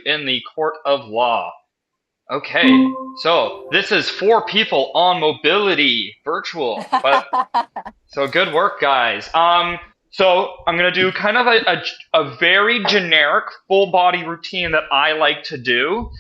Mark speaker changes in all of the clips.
Speaker 1: in the court of law. Okay, so this is four people on mobility, virtual, but so good work, guys. So I'm gonna do kind of a very generic full body routine that I like to do.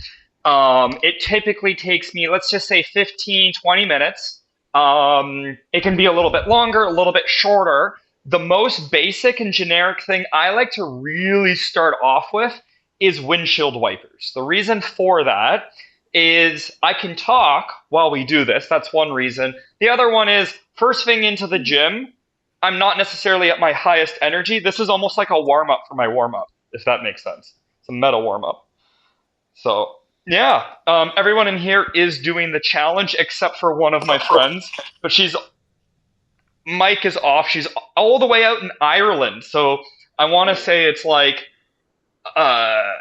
Speaker 1: It typically takes me, let's just say 15, 20 minutes. It can be a little bit longer, a little bit shorter. The most basic and generic thing I like to really start off with is windshield wipers. The reason for that is I can talk while we do this. That's one reason. The other one is first thing into the gym, I'm not necessarily at my highest energy. This is almost like a warm up for my warm up, if that makes sense. It's a meta warm up. So, yeah, everyone in here is doing the challenge except for one of my friends, but she's mic is off. She's all the way out in Ireland, so I want to say it's like uh,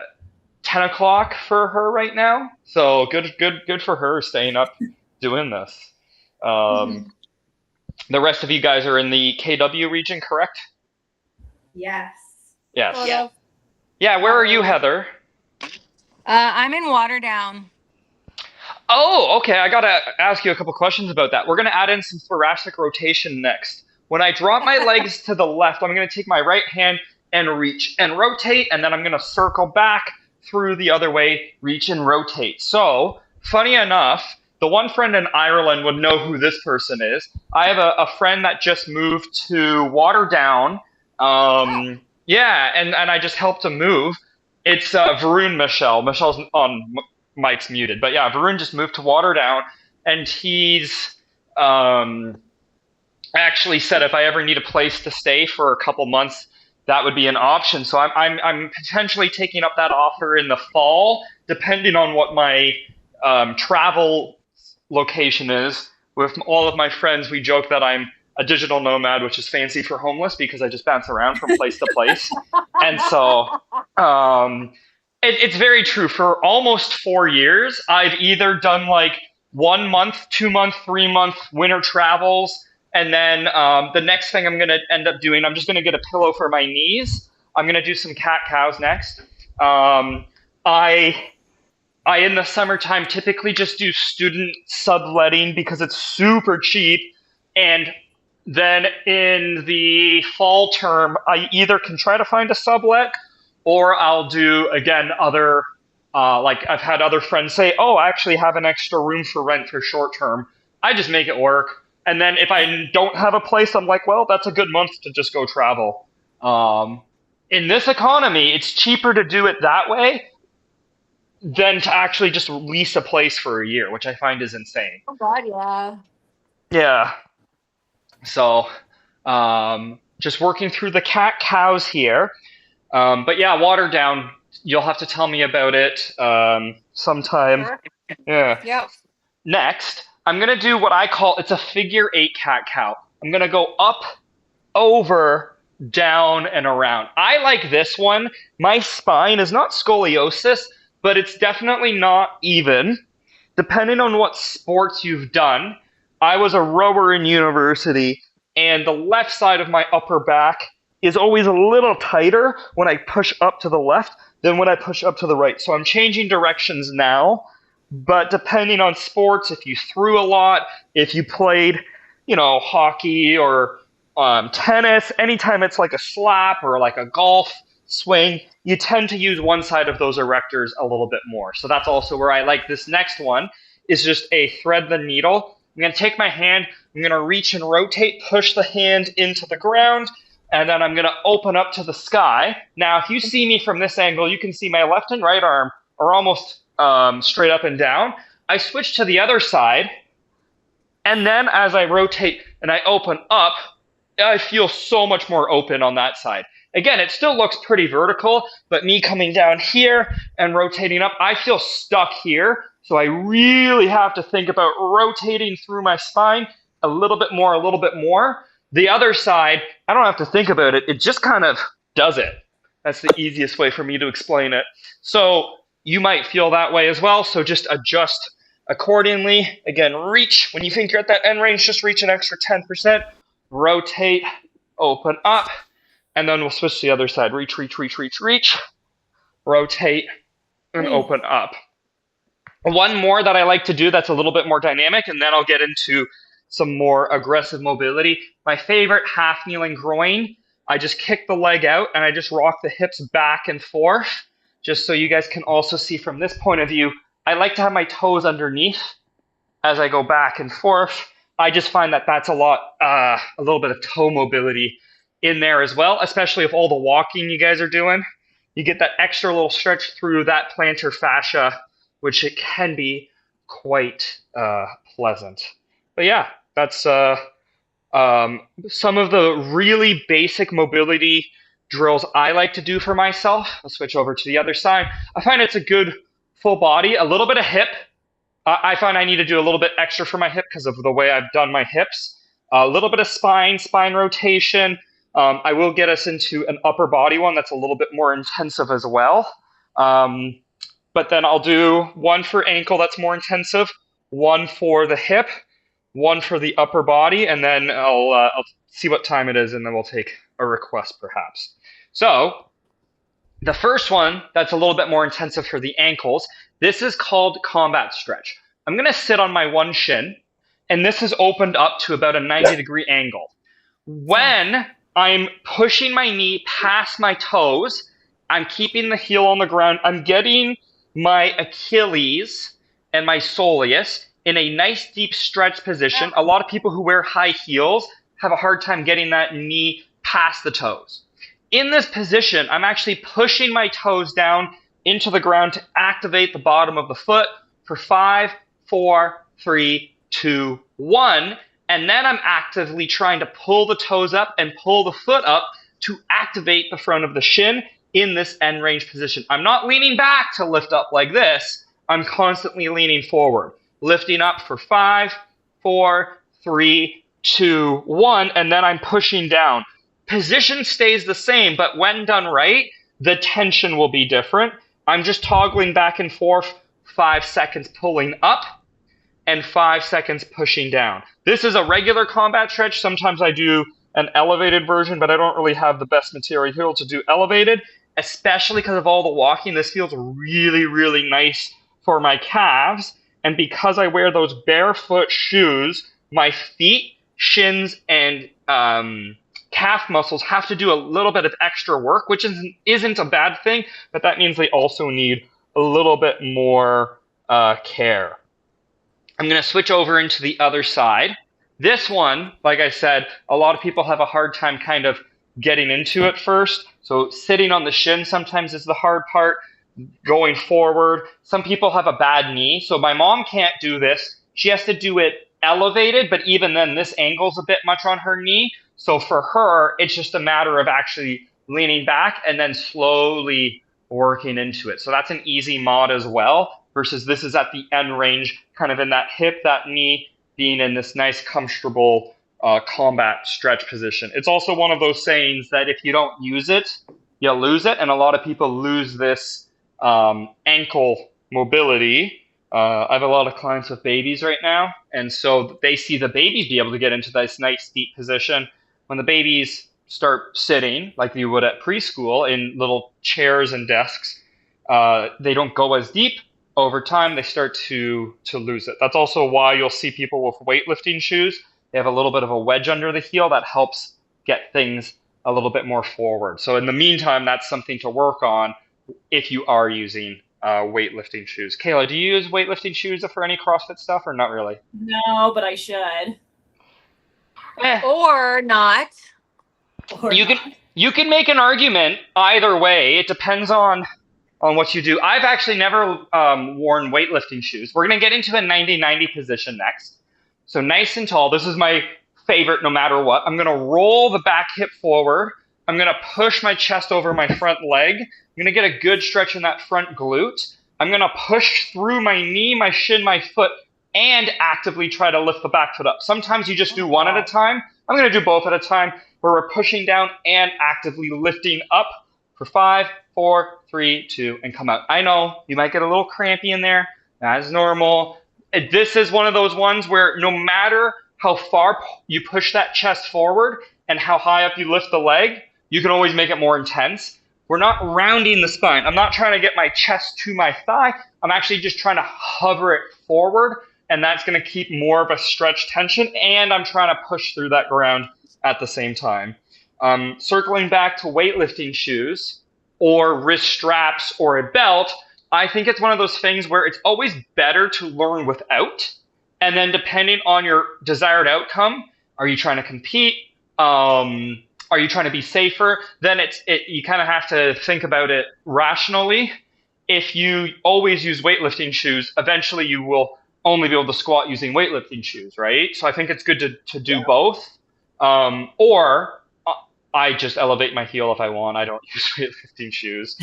Speaker 1: 10 o'clock for her right now. So good for her staying up doing this. Um, the rest of you guys are in the KW region, correct?
Speaker 2: Yes.
Speaker 1: Yes.
Speaker 3: Yeah.
Speaker 1: Yeah, where are you, Heather?
Speaker 3: I'm in Waterdown.
Speaker 1: Oh, okay. I gotta ask you a couple questions about that. We're gonna add in some thoracic rotation next. When I drop my legs to the left, I'm gonna take my right hand and reach and rotate, and then I'm gonna circle back through the other way, reach and rotate. So, funny enough, the one friend in Ireland would know who this person is. I have a friend that just moved to Waterdown. Yeah, and I just helped him move. It's Varun Michelle. Michelle's on Mike's muted, but yeah, Varun just moved to Waterdown, and he's actually said if I ever need a place to stay for a couple months, that would be an option. So I'm potentially taking up that offer in the fall, depending on what my travel location is. With all of my friends, we joke that I'm a digital nomad, which is fancy for homeless because I just bounce around from place to place. And so it's very true. For almost 4 years, I've either done like 1 month, 2 month, 3 month winter travels, and then the next thing I'm going to end up doing, I'm just going to get a pillow for my knees. I'm going to do some cat cows next. Um, I I in the summertime typically just do student subletting because it's super cheap, and then in the fall term I either can try to find a sublet or I'll do again other like I've had other friends say, "Oh, I actually have an extra room for rent for short term." I just make it work, and then if I don't have a place, I'm like, "Well, that's a good month to just go travel." Um, in this economy, it's cheaper to do it that way than to actually just lease a place for a year, which I find is insane.
Speaker 3: Oh God, yeah.
Speaker 1: Yeah. So, just working through the cat cows here. But yeah, water down. You'll have to tell me about it sometime.
Speaker 3: Sure.
Speaker 1: Yeah.
Speaker 3: Yep.
Speaker 1: Next, I'm gonna do what I call it's a figure eight cat cow. I'm gonna go up, over, down, and around. I like this one. My spine is not scoliosis, but it's definitely not even. Depending on what sports you've done, I was a rower in university, and the left side of my upper back is always a little tighter when I push up to the left than when I push up to the right. So I'm changing directions now, but depending on sports, if you threw a lot, if you played, hockey or tennis, anytime it's like a slap or like a golf swing, you tend to use one side of those erectors a little bit more. So that's also where I like this next one is just a thread the needle. I'm going to take my hand, I'm going to reach and rotate, push the hand into the ground, and then I'm going to open up to the sky. Now, if you see me from this angle, you can see my left and right arm are almost straight up and down. I switch to the other side, and then as I rotate and I open up, I feel so much more open on that side. Again, it still looks pretty vertical, but me coming down here and rotating up, I feel stuck here. So I really have to think about rotating through my spine a little bit more, a little bit more. The other side, I don't have to think about it. It just kind of does it. That's the easiest way for me to explain it. So you might feel that way as well. So just adjust accordingly. Again, reach. When you think you're at that end range, just reach an extra 10%. Rotate, open up, and then we'll switch to the other side. Reach, reach, reach, reach, reach. Rotate, and open up. One more that I like to do that's a little bit more dynamic, and then I'll get into some more aggressive mobility. My favorite half kneeling groin. I just kick the leg out and I just rock the hips back and forth, just so you guys can also see from this point of view. I like to have my toes underneath as I go back and forth. I just find that that's a little bit of toe mobility in there as well, especially if all the walking you guys are doing. You get that extra little stretch through that plantar fascia, which it can be quite pleasant. But yeah, that's some of the really basic mobility drills I like to do for myself. I'll switch over to the other side. I find it's a good full body, a little bit of hip. I find I need to do a little bit extra for my hip because of the way I've done my hips. A little bit of spine rotation. I will get us into an upper body one that's a little bit more intensive as well. But then I'll do one for ankle that's more intensive, one for the hip, one for the upper body, and then I'll see what time it is, and then we'll take a request perhaps. So the first one that's a little bit more intensive for the ankles, this is called combat stretch. I'm going to sit on my one shin, and this is opened up to about a 90-degree angle. When I'm pushing my knee past my toes, I'm keeping the heel on the ground. I'm getting my Achilles and my soleus in a nice deep stretch position. A lot of people who wear high heels have a hard time getting that knee past the toes. In this position, I'm actually pushing my toes down into the ground to activate the bottom of the foot for 5, 4, 3, 2, 1. And then I'm actively trying to pull the toes up and pull the foot up to activate the front of the shin in this end range position. I'm not leaning back to lift up like this. I'm constantly leaning forward, lifting up for 5, 4, 3, 2, 1, and then I'm pushing down. Position stays the same, but when done right, the tension will be different. I'm just toggling back and forth, 5 seconds pulling up and 5 seconds pushing down. This is a regular combat stretch. Sometimes I do an elevated version, but I don't really have the best material to do elevated, especially because of all the walking. This feels really, really nice for my calves. And because I wear those barefoot shoes, my feet, shins, and calf muscles have to do a little bit of extra work, which isn't a bad thing, but that means they also need a little bit more care. I'm going to switch over into the other side. This one, like I said, a lot of people have a hard time kind of getting into it first. So sitting on the shin sometimes is the hard part. Going forward. Some people have a bad knee. So my mom can't do this. She has to do it elevated, but even then this angle's a bit much on her knee. So for her, it's just a matter of actually leaning back and then slowly working into it. So that's an easy mod as well, versus this is at the end range, kind of in that hip, that knee, being in this nice, comfortable combat stretch position. It's also one of those sayings that if you don't use it, you lose it. And a lot of people lose this ankle mobility. I have a lot of clients with babies right now, and so they see the babies be able to get into this nice deep position. When the babies start sitting like you would at preschool in little chairs and desks, they don't go as deep. Over time, they start to lose it. That's also why you'll see people with weightlifting shoes. They have a little bit of a wedge under the heel that helps get things a little bit more forward. So in the meantime, that's something to work on if you are using weightlifting shoes. Kayla, do you use weightlifting shoes for any CrossFit stuff or not really?
Speaker 2: No, but I should.
Speaker 3: Or not.
Speaker 2: Or
Speaker 1: You
Speaker 2: not.
Speaker 1: you can make an argument either way. It depends on what you do. I've actually never worn weightlifting shoes. We're going to get into a 90-90 position next. So nice and tall. This is my favorite no matter what. I'm going to roll the back hip forward. I'm going to push my chest over my front leg. I'm going to get a good stretch in that front glute. I'm going to push through my knee, my shin, my foot, and actively try to lift the back foot up. Sometimes you just do one at a time. I'm going to do both at a time, where we're pushing down and actively lifting up for 5, 4, 3, 2, and come out. I know you might get a little crampy in there. That's normal. This is one of those ones where no matter how far you push that chest forward and how high up you lift the leg, you can always make it more intense. we're not rounding the spine. I'm not trying to get my chest to my thigh. I'm actually just trying to hover it forward, and that's going to keep more of a stretch tension, and I'm trying to push through that ground at the same time. Circling back to weightlifting shoes or wrist straps or a belt, I think it's one of those things where it's always better to learn without. And then depending on your desired outcome, are you trying to compete? Are you trying to be safer? Then you kind of have to think about it rationally. If you always use weightlifting shoes, eventually you will only be able to squat using weightlifting shoes, right? So I think it's good to do both. Or I just elevate my heel if I want. I don't use weightlifting shoes.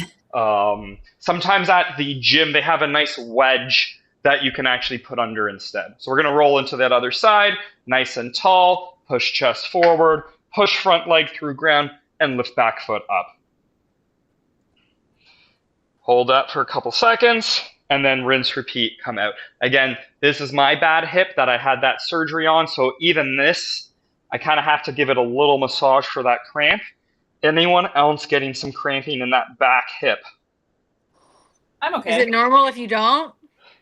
Speaker 1: Sometimes at the gym, they have a nice wedge that you can actually put under instead. So we're going to roll into that other side, nice and tall, push chest forward, push front leg through ground, and lift back foot up. Hold that for a couple seconds, and then rinse, repeat, come out. Again, this is my bad hip that I had that surgery on, so even this, I kind of have to give it a little massage for that cramp. Anyone else getting some cramping in that back hip?
Speaker 2: I'm okay.
Speaker 3: Is it normal if you don't?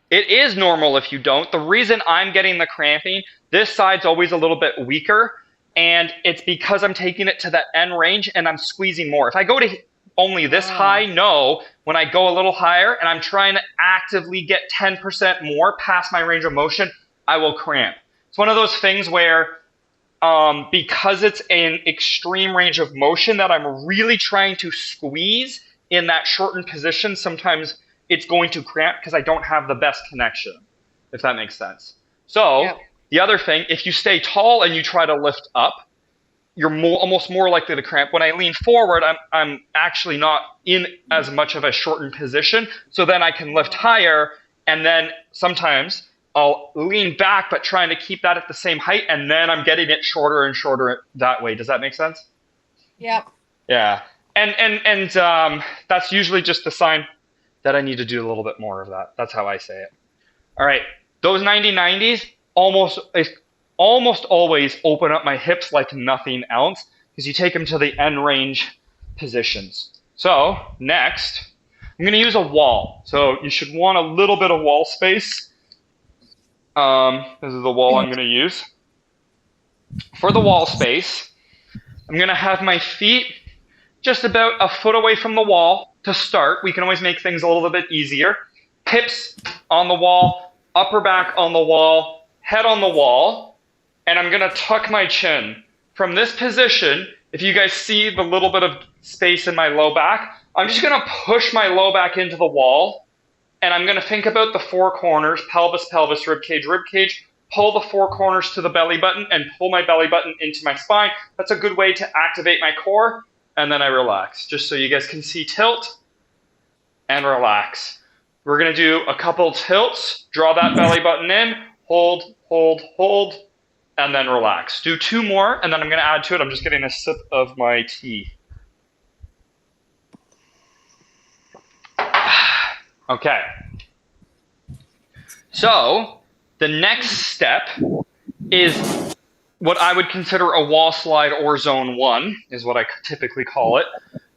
Speaker 1: It is normal if you don't. The reason I'm getting the cramping, this side's always a little bit weaker, and it's because I'm taking it to that end range and I'm squeezing more. If I go to only this high, no. When I go a little higher and I'm trying to actively get 10% more past my range of motion, I will cramp. It's one of those things where because it's an extreme range of motion that I'm really trying to squeeze in that shortened position, sometimes it's going to cramp because I don't have the best connection, if that makes sense. So The other thing, if you stay tall and you try to lift up, you're almost more likely to cramp. When I lean forward, I'm actually not in as much of a shortened position, so then I can lift higher, and then sometimes I'll lean back, but trying to keep that at the same height, and then I'm getting it shorter and shorter that way. Does that make sense?
Speaker 3: Yep.
Speaker 1: Yeah. And that's usually just a sign that I need to do a little bit more of that. That's how I say it. All right. Those 90-90s almost always open up my hips like nothing else because you take them to the end range positions. So next, I'm going to use a wall. So you should want a little bit of wall space. This is the wall I'm going to use. For the wall space, I'm going to have my feet just about a foot away from the wall to start. We can always make things a little bit easier. Hips on the wall, upper back on the wall, head on the wall, and I'm going to tuck my chin. From this position, if you guys see the little bit of space in my low back, I'm just going to push my low back into the wall, and I'm going to think about the four corners, pelvis, pelvis, rib cage, pull the four corners to the belly button, and pull my belly button into my spine. That's a good way to activate my core, and then I relax, just so you guys can see tilt and relax. We're going to do a couple tilts, draw that belly button in, hold, and then relax. Do two more, and then I'm going to add to it. I'm just getting a sip of my tea. Okay. So the next step is what I would consider a wall slide or zone 1, is what I typically call it.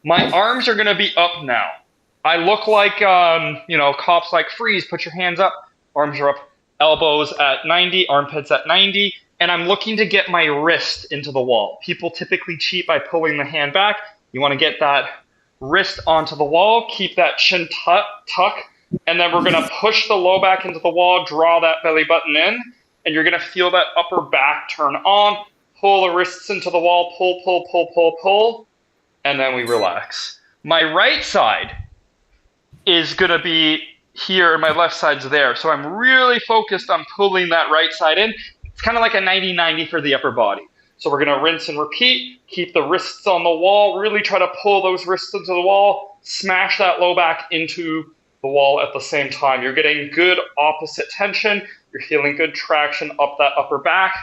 Speaker 1: My arms are going to be up now. I look like, cops like freeze, put your hands up, arms are up, elbows at 90, armpits at 90, and I'm looking to get my wrist into the wall. People typically cheat by pulling the hand back. You want to get that wrist onto the wall, keep that chin tuck, and then we're going to push the low back into the wall, draw that belly button in, and you're going to feel that upper back turn on, pull the wrists into the wall, pull, and then we relax. My right side is going to be here, and my left side's there. So I'm really focused on pulling that right side in. It's kind of like a 90-90 for the upper body. So we're going to rinse and repeat, keep the wrists on the wall, really try to pull those wrists into the wall, smash that low back into the wall at the same time. You're getting good opposite tension. You're feeling good traction up that upper back.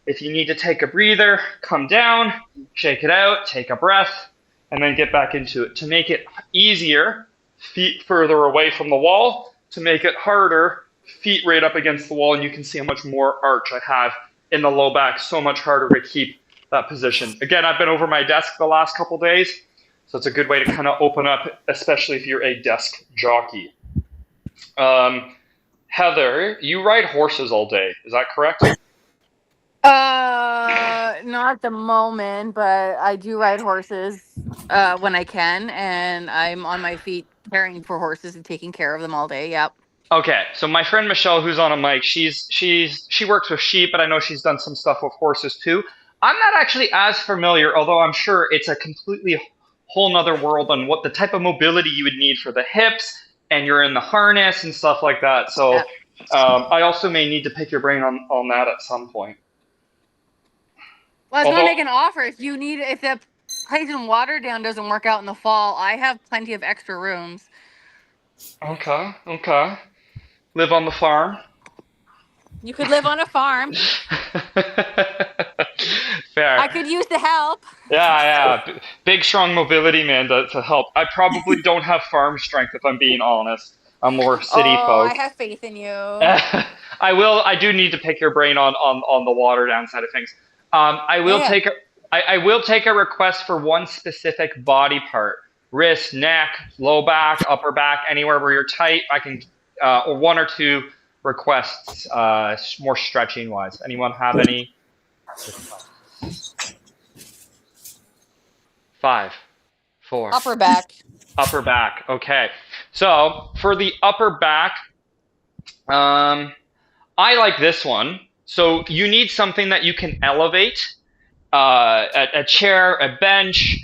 Speaker 1: If you need to take a breather, come down, shake it out, take a breath, and then get back into it. To make it easier, feet further away from the wall. To make it harder, feet right up against the wall, and you can see how much more arch I have in the low back. So much harder to keep that position. Again, I've been over my desk the last couple days, So it's a good way to kind of open up, especially if you're a desk jockey. Um, Heather, you ride horses all day. Is that correct?
Speaker 3: Not at the moment, but I do ride horses when I can, and I'm on my feet caring for horses and taking care of them all day. Yep.
Speaker 1: Okay, so my friend Michelle, who's on a mic, she works with sheep, but I know she's done some stuff with horses too. I'm not actually as familiar, although I'm sure it's a completely whole nother world on what the type of mobility you would need for the hips, and you're in the harness and stuff like that. So
Speaker 3: Yep.
Speaker 1: I also may need to pick your brain on that at some point.
Speaker 3: Well, I was going to
Speaker 1: Although,
Speaker 3: make an offer. If the place in Waterdown doesn't work out in the fall, I have plenty of extra rooms.
Speaker 1: okay, live on the farm.
Speaker 3: You could live on a farm.
Speaker 1: Fair.
Speaker 3: I could use the help.
Speaker 1: Yeah. Big, strong mobility man to help. I probably don't have farm strength if I'm being honest. I'm more city
Speaker 3: Oh,
Speaker 1: folk.
Speaker 3: I have faith in you.
Speaker 1: I do need to pick your brain on the water down side of things. I will
Speaker 3: Yeah.
Speaker 1: I will take a request for one specific body part. Wrist, neck, low back, upper back, anywhere where you're tight. I can, or one or two requests, more stretching wise. Anyone have any? 5, 4.
Speaker 3: Upper back.
Speaker 1: Upper back. Okay. So for the upper back, I like this one. So you need something that you can elevate, a chair, a bench,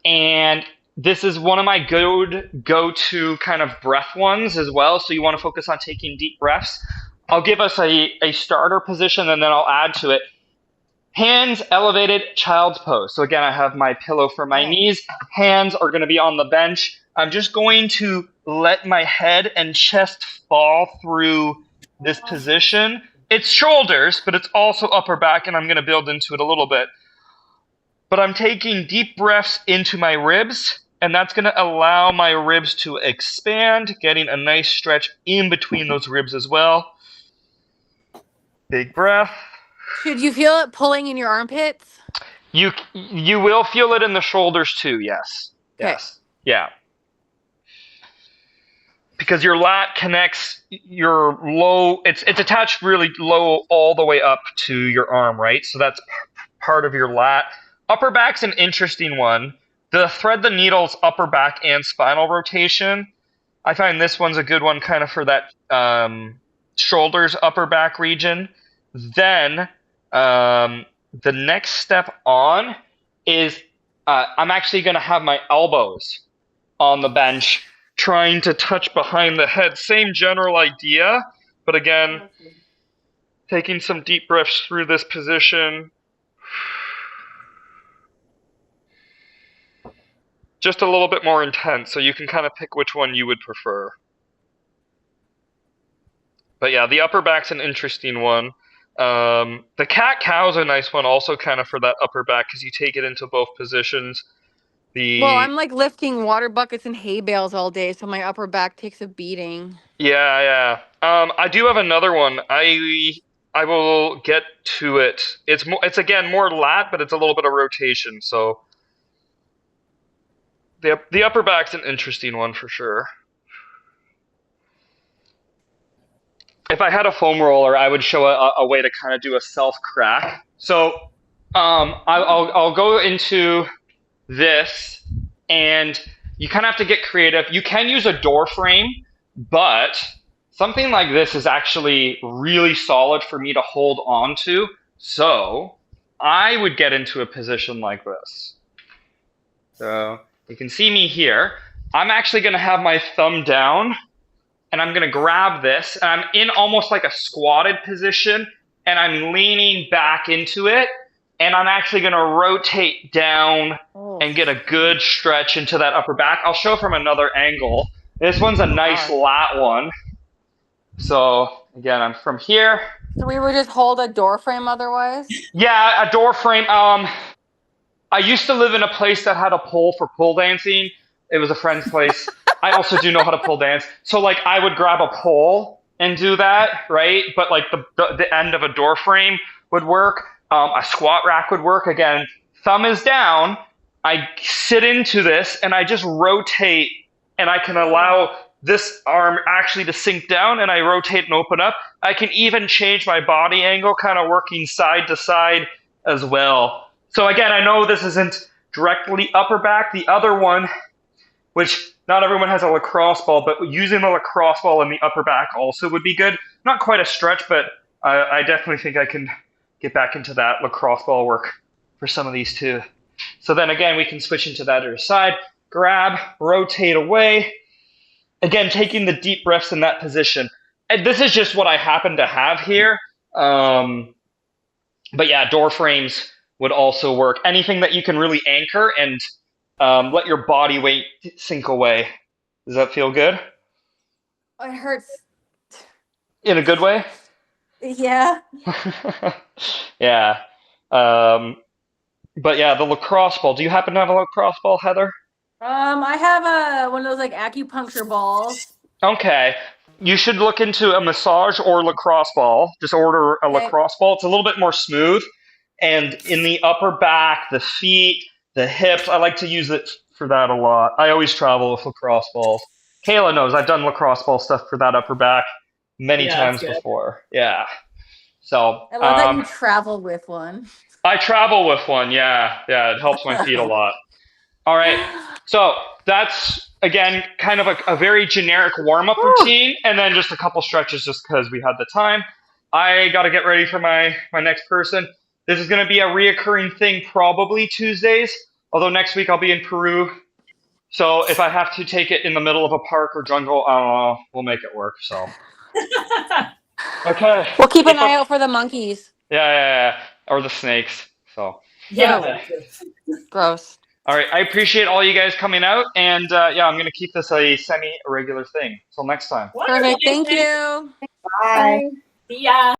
Speaker 1: and this is one of my go-to kind of breath ones as well. So you want to focus on taking deep breaths. I'll give us a starter position and then I'll add to it. Hands elevated, child's pose. So again, I have my pillow for my knees. Hands are going to be on the bench. I'm just going to let my head and chest fall through this position. It's shoulders, but it's also upper back, and I'm going to build into it a little bit. But I'm taking deep breaths into my ribs, and that's going to allow my ribs to expand, getting a nice stretch in between those ribs as well. Big breath.
Speaker 3: Should you feel it pulling in your armpits?
Speaker 1: You will feel it in the shoulders too, yes.
Speaker 3: Okay.
Speaker 1: Yes. Yeah. Because your lat connects your low, it's attached really low all the way up to your arm, right? So that's part of your lat. Upper back's an interesting one. The thread the needle's upper back and spinal rotation. I find this one's a good one kind of for that shoulders, upper back region. Then the next step on is I'm actually going to have my elbows on the bench trying to touch behind the head. Same general idea, but again, taking some deep breaths through this position. Just a little bit more intense, so you can kind of pick which one you would prefer. But yeah, the upper back's an interesting one. The cat-cow is a nice one also kind of for that upper back because you take it into both positions.
Speaker 3: Well, I'm like lifting water buckets and hay bales all day, so my upper back takes a beating.
Speaker 1: Yeah. I do have another one. I will get to it. It's again more lat, but it's a little bit of rotation. So the upper back's an interesting one for sure. If I had a foam roller, I would show a way to kind of do a self crack. So I'll go into this, and you kind of have to get creative. You can use a door frame, but something like this is actually really solid for me to hold on to. So I would get into a position like this. So you can see me here. I'm actually going to have my thumb down, and I'm going to grab this, and I'm in almost like a squatted position, and I'm leaning back into it, and I'm actually going to rotate down and get a good stretch into that upper back. I'll show from another angle. This one's a nice lat one. So again, I'm from here.
Speaker 3: So we would just hold a door frame otherwise?
Speaker 1: Yeah, a door frame. I used to live in a place that had a pole for pole dancing. It was a friend's place. I also do know how to pole dance. So like I would grab a pole and do that, right? But like the end of a door frame would work. A squat rack would work. Again, thumb is down, I sit into this and I just rotate, and I can allow this arm actually to sink down, and I rotate and open up. I can even change my body angle, kind of working side to side as well. So again, I know this isn't directly upper back. The other one, which not everyone has a lacrosse ball, but using the lacrosse ball in the upper back also would be good. Not quite a stretch, but I definitely think I can get back into that lacrosse ball work for some of these too. So then again, we can switch into that other side, grab, rotate away. Again, taking the deep breaths in that position. And this is just what I happen to have here. But yeah, door frames would also work. Anything that you can really anchor and let your body weight sink away. Does that feel good?
Speaker 3: It hurts.
Speaker 1: In a good way?
Speaker 3: Yeah.
Speaker 1: Yeah. But yeah, the lacrosse ball. Do you happen to have a lacrosse ball, Heather?
Speaker 3: I have one of those like acupuncture balls.
Speaker 1: Okay. You should look into a massage or lacrosse ball. Just order a
Speaker 3: Okay.
Speaker 1: lacrosse ball. It's a little bit more smooth. And in the upper back, the feet, the hips, I like to use it for that a lot. I always travel with lacrosse balls. Kayla knows I've done lacrosse ball stuff for that upper back many
Speaker 2: Yeah,
Speaker 1: times
Speaker 2: that's good.
Speaker 1: before. Yeah. So
Speaker 3: I love that you travel with one.
Speaker 1: I travel with one. Yeah. Yeah. It helps my feet a lot. All right. So that's, again, kind of a very generic warm-up routine, and then just a couple stretches just because we had the time. I got to get ready for my next person. This is going to be a reoccurring thing probably Tuesdays, although next week I'll be in Peru. So if I have to take it in the middle of a park or jungle, I don't know, we'll make it work. So, okay.
Speaker 3: We'll keep an eye out for the monkeys.
Speaker 1: Yeah. Or the snakes. So,
Speaker 2: Yeah.
Speaker 3: Gross.
Speaker 1: all right. I appreciate all you guys coming out, and yeah, I'm going to keep this a semi-regular thing. Till next time.
Speaker 2: Wonderful.
Speaker 3: Perfect. Thank you.
Speaker 4: Bye.
Speaker 2: See ya.